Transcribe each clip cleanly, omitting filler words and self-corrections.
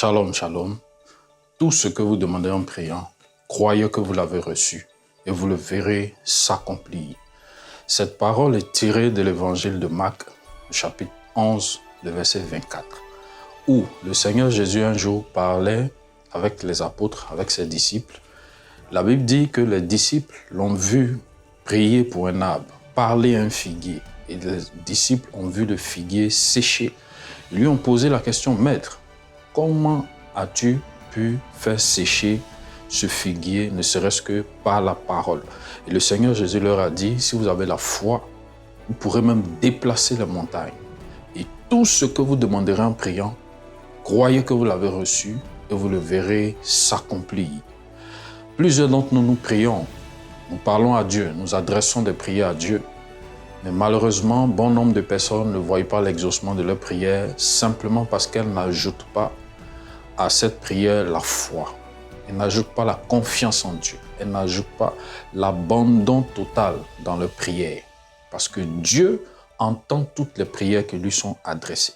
Shalom, shalom. Tout ce que vous demandez en priant, croyez que vous l'avez reçu et vous le verrez s'accomplir. Cette parole est tirée de l'évangile de Marc, chapitre 11, le verset 24, où le Seigneur Jésus un jour parlait avec les apôtres, avec ses disciples. La Bible dit que les disciples l'ont vu prier pour un arbre, parler à un figuier, et les disciples ont vu le figuier sécher. Ils lui ont posé la question, Maître, comment as-tu pu faire sécher ce figuier, ne serait-ce que par la parole? Et le Seigneur Jésus leur a dit, si vous avez la foi, vous pourrez même déplacer les montagnes. Et tout ce que vous demanderez en priant, croyez que vous l'avez reçu et vous le verrez s'accomplir. Plusieurs d'entre nous, nous prions, nous parlons à Dieu, nous adressons des prières à Dieu. Mais malheureusement, bon nombre de personnes ne voient pas l'exaucement de leur prière simplement parce qu'elles n'ajoutent pas à cette prière la foi. Elles n'ajoutent pas la confiance en Dieu. Elles n'ajoutent pas l'abandon total dans leur prière. Parce que Dieu entend toutes les prières qui lui sont adressées.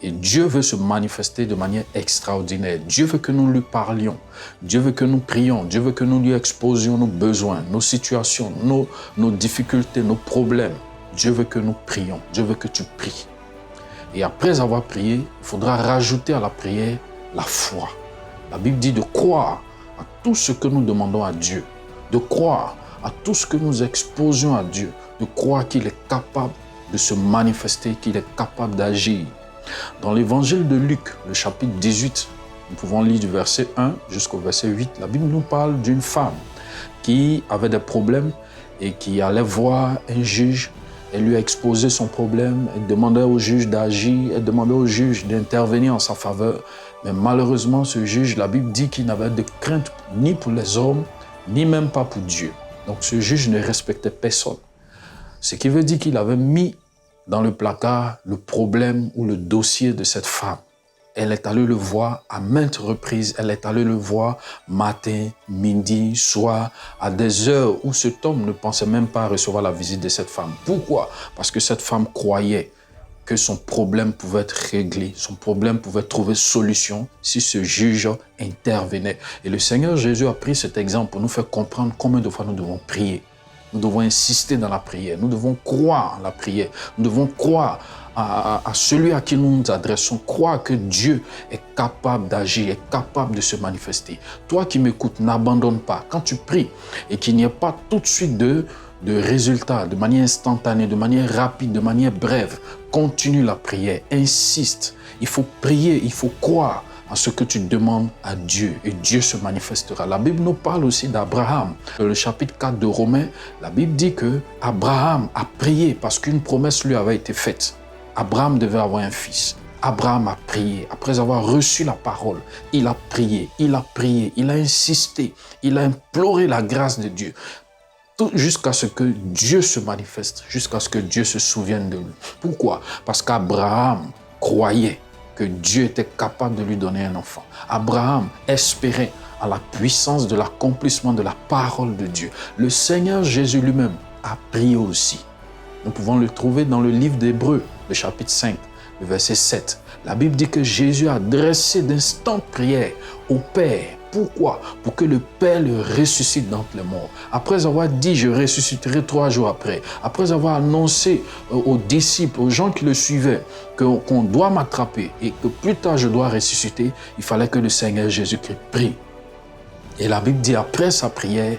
Et Dieu veut se manifester de manière extraordinaire. Dieu veut que nous lui parlions. Dieu veut que nous prions. Dieu veut que nous lui exposions nos besoins, nos situations, nos difficultés, nos problèmes. Dieu veut que nous prions. Dieu veut que tu pries. Et après avoir prié, il faudra rajouter à la prière la foi. La Bible dit de croire à tout ce que nous demandons à Dieu. De croire à tout ce que nous exposions à Dieu. De croire qu'il est capable de se manifester, qu'il est capable d'agir. Dans l'évangile de Luc, le chapitre 18, nous pouvons lire du verset 1 jusqu'au verset 8, la Bible nous parle d'une femme qui avait des problèmes et qui allait voir un juge. Elle lui a exposé son problème, elle demandait au juge d'agir, elle demandait au juge d'intervenir en sa faveur. Mais malheureusement, ce juge, la Bible dit qu'il n'avait de crainte ni pour les hommes, ni même pas pour Dieu. Donc ce juge ne respectait personne. Ce qui veut dire qu'il avait mis dans le placard le problème ou le dossier de cette femme. Elle est allée le voir à maintes reprises. Elle est allée le voir matin, midi, soir, à des heures où cet homme ne pensait même pas recevoir la visite de cette femme. Pourquoi? Parce que cette femme croyait que son problème pouvait être réglé, son problème pouvait trouver solution si ce juge intervenait. Et le Seigneur Jésus a pris cet exemple pour nous faire comprendre combien de fois nous devons prier. Nous devons insister dans la prière, nous devons croire en la prière, nous devons croire à celui à qui nous nous adressons, croire que Dieu est capable d'agir, est capable de se manifester. Toi qui m'écoutes, n'abandonne pas. Quand tu pries et qu'il n'y ait pas tout de suite de résultats, de manière instantanée, de manière rapide, de manière brève, continue la prière, insiste. Il faut prier, il faut croire à ce que tu demandes à Dieu et Dieu se manifestera. La Bible nous parle aussi d'Abraham. Dans le chapitre 4 de Romains, la Bible dit que Abraham a prié parce qu'une promesse lui avait été faite. Abraham devait avoir un fils. Abraham a prié. Après avoir reçu la parole, il a prié, il a prié, il a insisté, il a imploré la grâce de Dieu. Tout jusqu'à ce que Dieu se manifeste, jusqu'à ce que Dieu se souvienne de lui. Pourquoi? Parce qu'Abraham croyait que Dieu était capable de lui donner un enfant. Abraham espérait à la puissance de l'accomplissement de la parole de Dieu. Le Seigneur Jésus lui-même a prié aussi. Nous pouvons le trouver dans le livre d'Hébreux, le chapitre 5, le verset 7. La Bible dit que Jésus a adressé d'instantes prières au Père. Pourquoi? Pour que le Père le ressuscite d'entre les morts. Après avoir dit, je ressusciterai 3 jours après. Après avoir annoncé aux disciples, aux gens qui le suivaient, qu'on doit m'attraper et que plus tard je dois ressusciter, il fallait que le Seigneur Jésus-Christ prie. Et la Bible dit, après sa prière,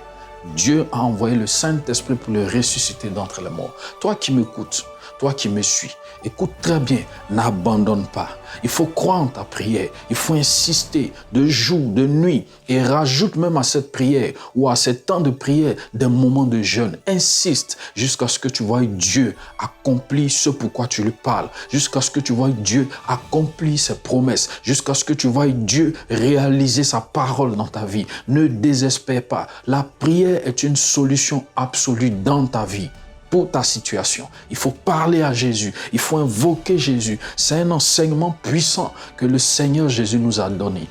Dieu a envoyé le Saint-Esprit pour le ressusciter d'entre les morts. Toi qui m'écoutes, toi qui me suis, écoute très bien, n'abandonne pas. Il faut croire en ta prière, il faut insister de jour, de nuit et rajoute même à cette prière ou à ces temps de prière des moments de jeûne. Insiste jusqu'à ce que tu vois Dieu accomplir ce pourquoi tu lui parles, jusqu'à ce que tu vois Dieu accomplir ses promesses, jusqu'à ce que tu vois Dieu réaliser sa parole dans ta vie. Ne désespère pas. La prière est une solution absolue dans ta vie. Pour ta situation, il faut parler à Jésus, il faut invoquer Jésus. C'est un enseignement puissant que le Seigneur Jésus nous a donné.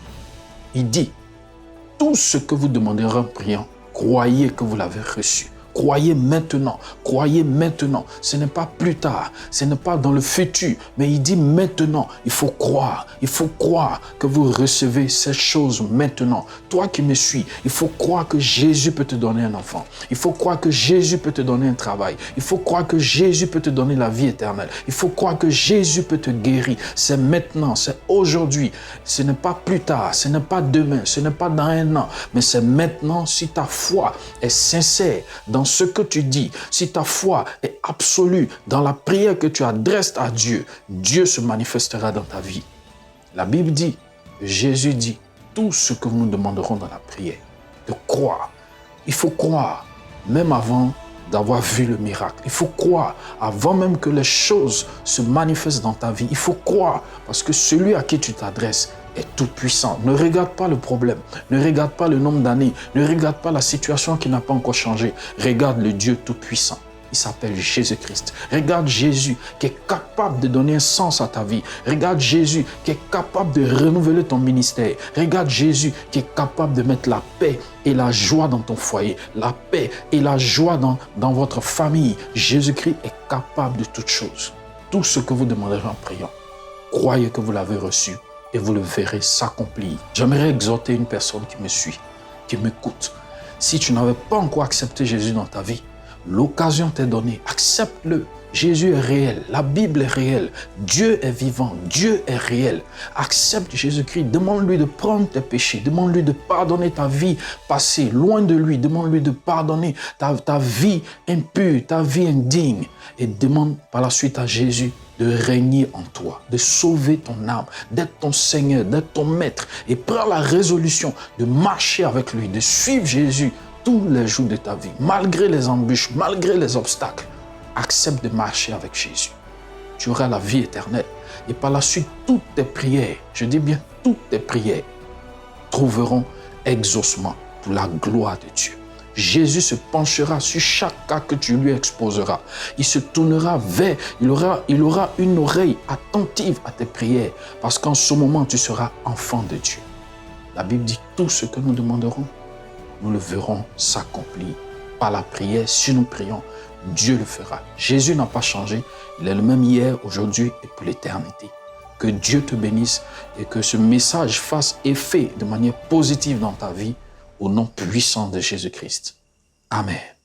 Il dit, tout ce que vous demanderez en priant, croyez que vous l'avez reçu. croyez maintenant. Croyez maintenant. Ce n'est pas plus tard. Ce n'est pas dans le futur. Mais il dit maintenant. Il faut croire. Il faut croire que vous recevez ces choses maintenant. Toi qui me suis, il faut croire que Jésus peut te donner un enfant. Il faut croire que Jésus peut te donner un travail. Il faut croire que Jésus peut te donner la vie éternelle. Il faut croire que Jésus peut te guérir. C'est maintenant. C'est aujourd'hui. Ce n'est pas plus tard. Ce n'est pas demain. Ce n'est pas dans un an. Mais c'est maintenant si ta foi est sincère dans ce que tu dis, si ta foi est absolue dans la prière que tu adresses à Dieu, Dieu se manifestera dans ta vie. La Bible dit, Jésus dit, tout ce que nous demanderons dans la prière, de croire. Il faut croire, même avant d'avoir vu le miracle. Il faut croire, avant même que les choses se manifestent dans ta vie. Il faut croire, parce que celui à qui tu t'adresses est tout puissant. Ne regarde pas le problème, ne regarde pas le nombre d'années, ne regarde pas la situation qui n'a pas encore changé. Regarde le Dieu tout puissant. Il s'appelle Jésus-Christ. Regarde Jésus qui est capable de donner un sens à ta vie. Regarde Jésus qui est capable de renouveler ton ministère. Regarde Jésus qui est capable de mettre la paix et la joie dans ton foyer. La paix et la joie dans votre famille. Jésus-Christ est capable de toutes choses. Tout ce que vous demanderez en priant, croyez que vous l'avez reçu et vous le verrez s'accomplir. J'aimerais exhorter une personne qui me suit, qui m'écoute. Si tu n'avais pas encore accepté Jésus dans ta vie, l'occasion t'est donnée. Accepte-le. Jésus est réel. La Bible est réelle. Dieu est vivant. Dieu est réel. Accepte Jésus-Christ. Demande-lui de prendre tes péchés. Demande-lui de pardonner ta vie passée, loin de lui. Demande-lui de pardonner ta vie impure, ta vie indigne. Et demande par la suite à Jésus de régner en toi, de sauver ton âme, d'être ton Seigneur, d'être ton Maître. Et prends la résolution de marcher avec lui, de suivre Jésus tous les jours de ta vie, malgré les embûches, malgré les obstacles. Accepte de marcher avec Jésus. Tu auras la vie éternelle. Et par la suite, toutes tes prières, je dis bien toutes tes prières, trouveront exaucement pour la gloire de Dieu. Jésus se penchera sur chaque cas que tu lui exposeras. Il se tournera vers, il aura une oreille attentive à tes prières, parce qu'en ce moment, tu seras enfant de Dieu. La Bible dit, tout ce que nous demanderons, nous le verrons s'accomplir. Par la prière, si nous prions, Dieu le fera. Jésus n'a pas changé. Il est le même hier, aujourd'hui et pour l'éternité. Que Dieu te bénisse et que ce message fasse effet de manière positive dans ta vie au nom puissant de Jésus-Christ. Amen.